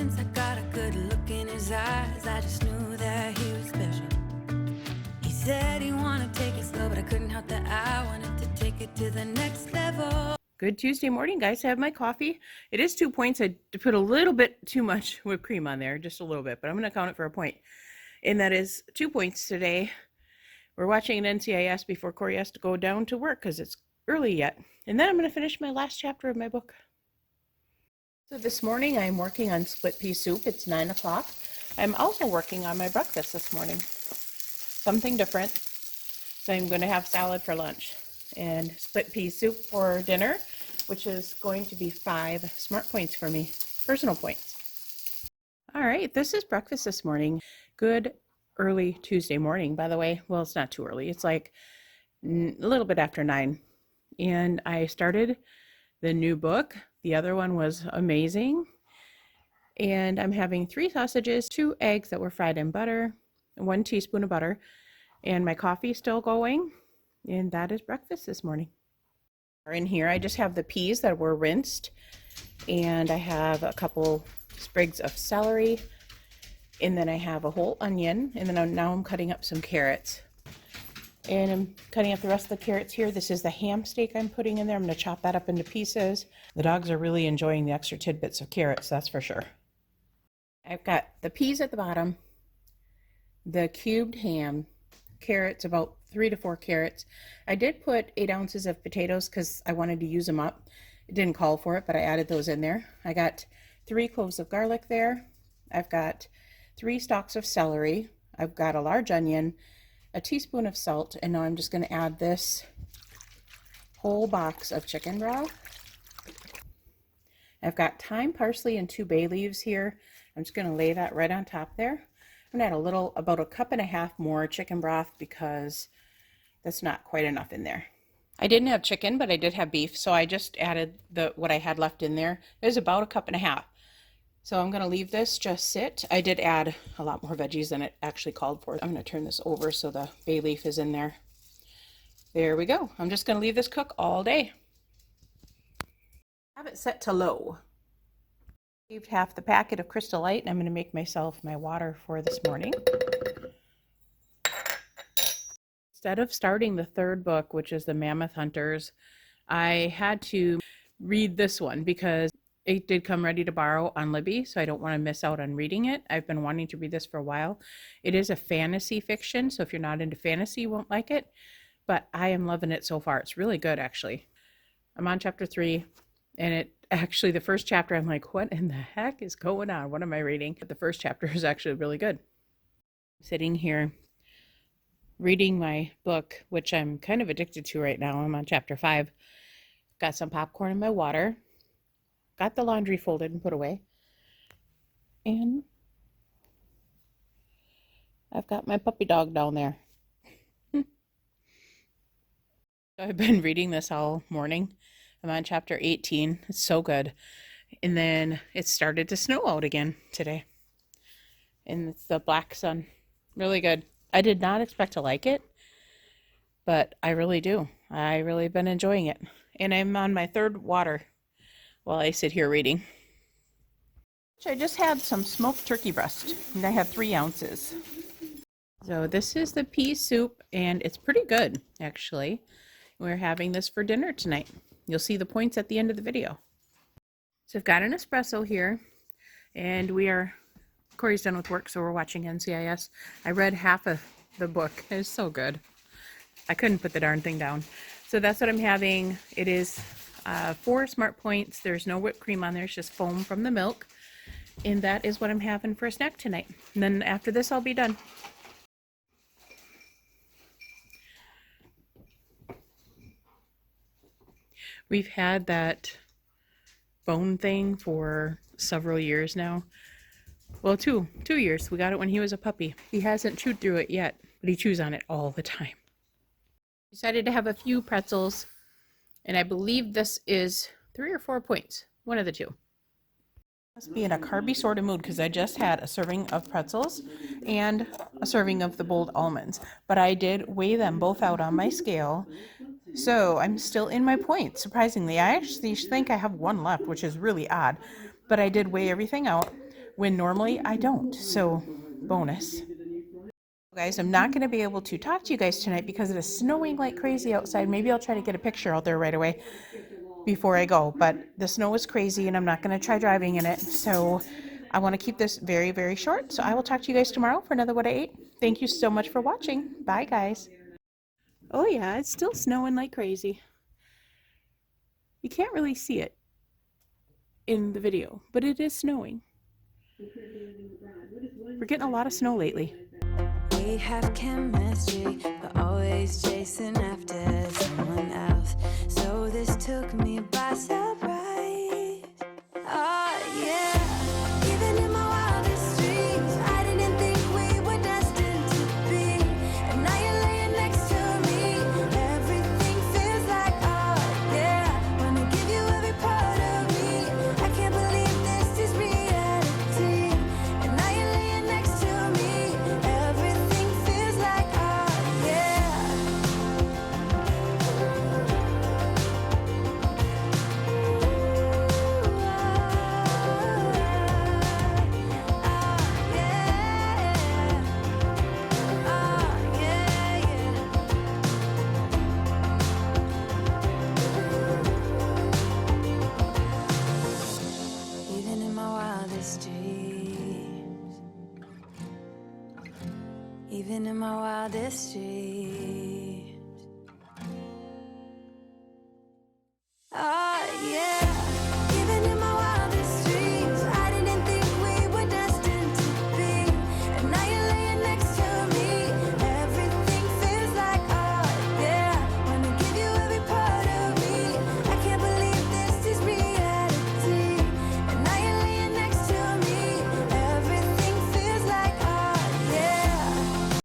since I got a good look in his eyes, I just knew that he was special. He said he wanted to take it slow, but I couldn't help that I wanted to take it to the next level. Good Tuesday morning, guys. I have my coffee. It is 2 points. I put a little bit too much whipped cream on there, just a little bit, but I'm going to count it for a point. And that is 2 points today. We're watching an NCIS before Corey has to go down to work because it's early yet. And then I'm going to finish my last chapter of my book. So this morning I'm working on split pea soup. It's 9 o'clock. I'm also working on my breakfast this morning. Something different. So I'm going to have salad for lunch and split pea soup for dinner, which is going to be 5 smart points for me, personal points. All right, this is breakfast this morning. Good early Tuesday morning, by the way. Well, it's not too early. It's like a little bit after 9. And I started the new book. The other one was amazing. And I'm having 3 sausages, 2 eggs that were fried in butter, 1 teaspoon of butter, and my coffee still going. And that is breakfast this morning. In here, I just have the peas that were rinsed, and I have a couple sprigs of celery, and then I have a whole onion, and then now I'm cutting up some carrots. And I'm cutting up the rest of the carrots here. This is the ham steak I'm putting in there. I'm going to chop that up into pieces. The dogs are really enjoying the extra tidbits of carrots, that's for sure. I've got the peas at the bottom, the cubed ham, carrots, about 3 to 4 carrots. I did put 8 ounces of potatoes because I wanted to use them up. It didn't call for it, but I added those in there. I got 3 cloves of garlic there. I've got 3 stalks of celery. I've got a large onion, a teaspoon of salt, and now I'm just going to add this whole box of chicken broth. I've got thyme, parsley, and 2 bay leaves here. I'm just going to lay that right on top there. I'm going to add about a cup and a half more chicken broth because that's not quite enough in there. I didn't have chicken, but I did have beef, so I just added what I had left in there. It was about a cup and a half. So I'm going to leave this just sit. I did add a lot more veggies than it actually called for. I'm going to turn this over so the bay leaf is in there. There we go. I'm just going to leave this cook all day. Have it set to low. Saved half the packet of Crystal Light, and I'm going to make myself my water for this morning. Instead of starting the 3rd book, which is the Mammoth Hunters, I had to read this one because it did come ready to borrow on Libby, so I don't want to miss out on reading it. I've been wanting to read this for a while. It is a fantasy fiction, so if you're not into fantasy, you won't like it, but I am loving it so far. It's really good, actually. I'm on chapter 3, and the first chapter, I'm like, what in the heck is going on? What am I reading? But the first chapter is actually really good. I'm sitting here reading my book, which I'm kind of addicted to right now. I'm on chapter 5. Got some popcorn in my water. Got the laundry folded and put away. And I've got my puppy dog down there. I've been reading this all morning. I'm on chapter 18. It's so good. And then it started to snow out again today. And it's the black sun. Really good. I did not expect to like it, but I really do. I really been enjoying it. And I'm on my 3rd water while I sit here reading. I just had some smoked turkey breast, and I have 3 ounces. So this is the pea soup, and it's pretty good, actually. We're having this for dinner tonight. You'll see the points at the end of the video. So I've got an espresso here, and Corey's done with work, so we're watching NCIS. I read half of the book. It's so good. I couldn't put the darn thing down. So that's what I'm having. It is 4 smart points. There's no whipped cream on there. It's just foam from the milk. And that is what I'm having for a snack tonight. And then after this, I'll be done. We've had that phone thing for several years now. Well, two years. We got it when he was a puppy. He hasn't chewed through it yet, but he chews on it all the time. Decided to have a few pretzels, and I believe this is 3 or 4 points. One of the 2. Must be in a carby sort of mood because I just had a serving of pretzels and a serving of the bold almonds. But I did weigh them both out on my scale. So I'm still in my points, surprisingly. I actually think I have 1 left, which is really odd. But I did weigh everything out. when normally I don't. So bonus. Guys, I'm not going to be able to talk to you guys tonight because it is snowing like crazy outside. Maybe I'll try to get a picture out there right away before I go, but the snow is crazy and I'm not going to try driving in it. So I want to keep this very, very short. So I will talk to you guys tomorrow for another What I Ate. Thank you so much for watching. Bye, guys. Oh yeah, it's still snowing like crazy. You can't really see it in the video, but it is snowing. We're getting a lot of snow lately. We have chemistry, but always chasing after someone else. So this took me by surprise. Oh yeah, even in my wildest dreams, I didn't think we were destined to be. And now you're laying next to me. Everything feels like, oh yeah, wanna give you every part of me. I can't believe this is reality. And now you're laying next to me. Everything feels like, oh yeah. Even in my wildest dreams, even in my wildest dreams.